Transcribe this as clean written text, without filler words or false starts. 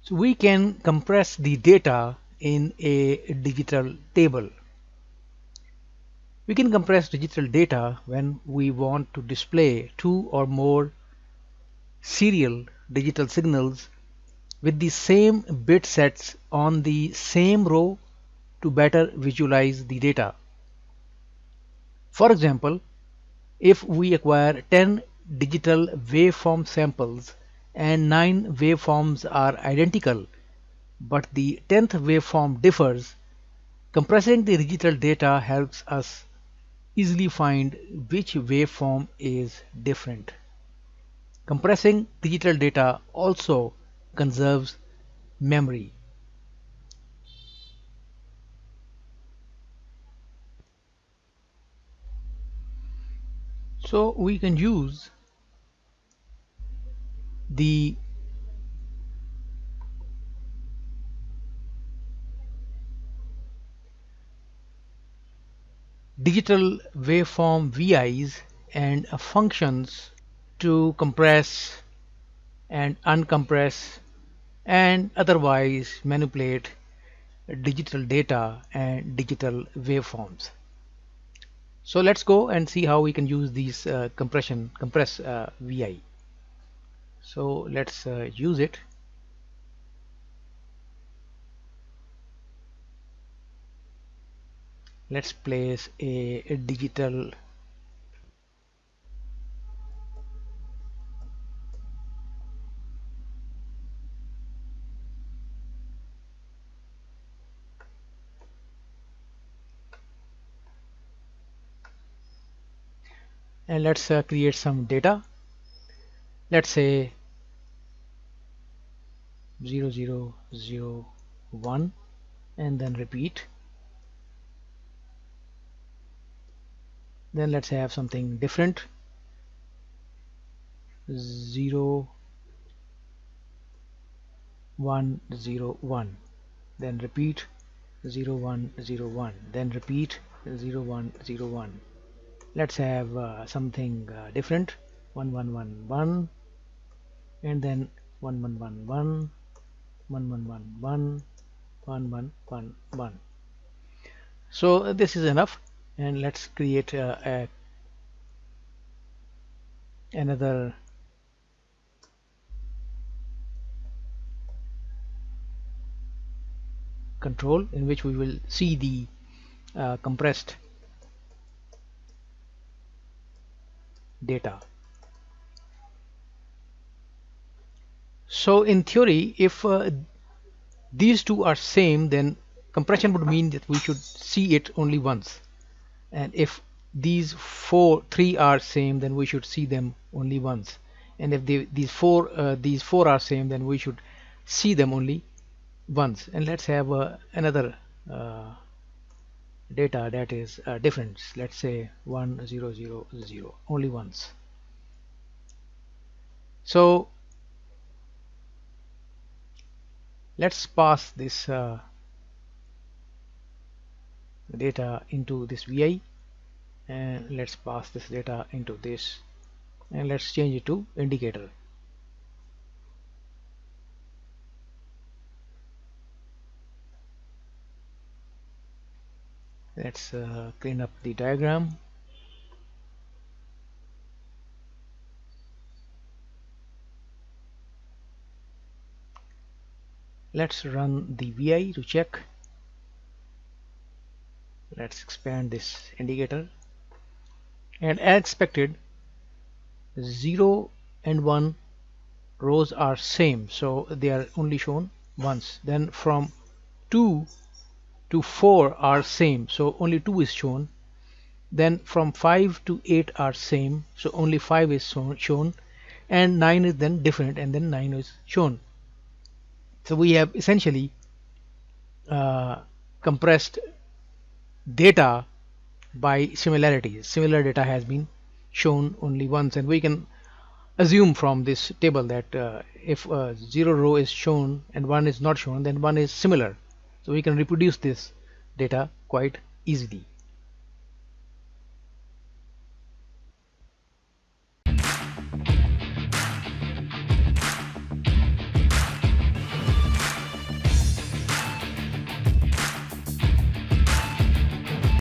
So we can compress the data in a digital table. We can compress digital data when we want to display two or more serial digital signals with the same bit sets on the same row to better visualize the data. For example, if we acquire 10 digital waveform samples and 9 waveforms are identical, but the 10th waveform differs, compressing the digital data helps us easily find which waveform is different. Compressing digital data also conserves memory. So we can use the digital waveform VIs and functions to compress and uncompress and otherwise manipulate digital data and digital waveforms. So let's go and see how we can use these compress VI. So let's use it. Let's place a digital and let's create some data. Let's say 0001 and then repeat. Then let's have something different. 0101, then repeat 0101, then repeat 0101. Let's have something different. 1111 and then 1111, 1111, 1111. So this is enough, and let's create another control in which we will see the compressed data. So in theory, if these two are same, then compression would mean that we should see it only once, and if these three are same, then we should see them only once, and if these four are same, then we should see them only once. And let's have another data that is different. Let's say 1000, only once. So let's pass this data into this VI, and let's pass this data into this, and let's change it to indicator. Let's clean up the diagram. Let's run the VI to check. Let's expand this indicator, and as expected, 0 and 1 rows are same, so they are only shown once. Then from 2 to 4 are same, so only 2 is shown. Then from 5 to 8 are same, so only 5 is shown, and 9 is then different, and then 9 is shown. So we have essentially compressed data by similarities. Similar data has been shown only once, and we can assume from this table that if 0 row is shown and 1 is not shown, then 1 is similar. So we can reproduce this data quite easily.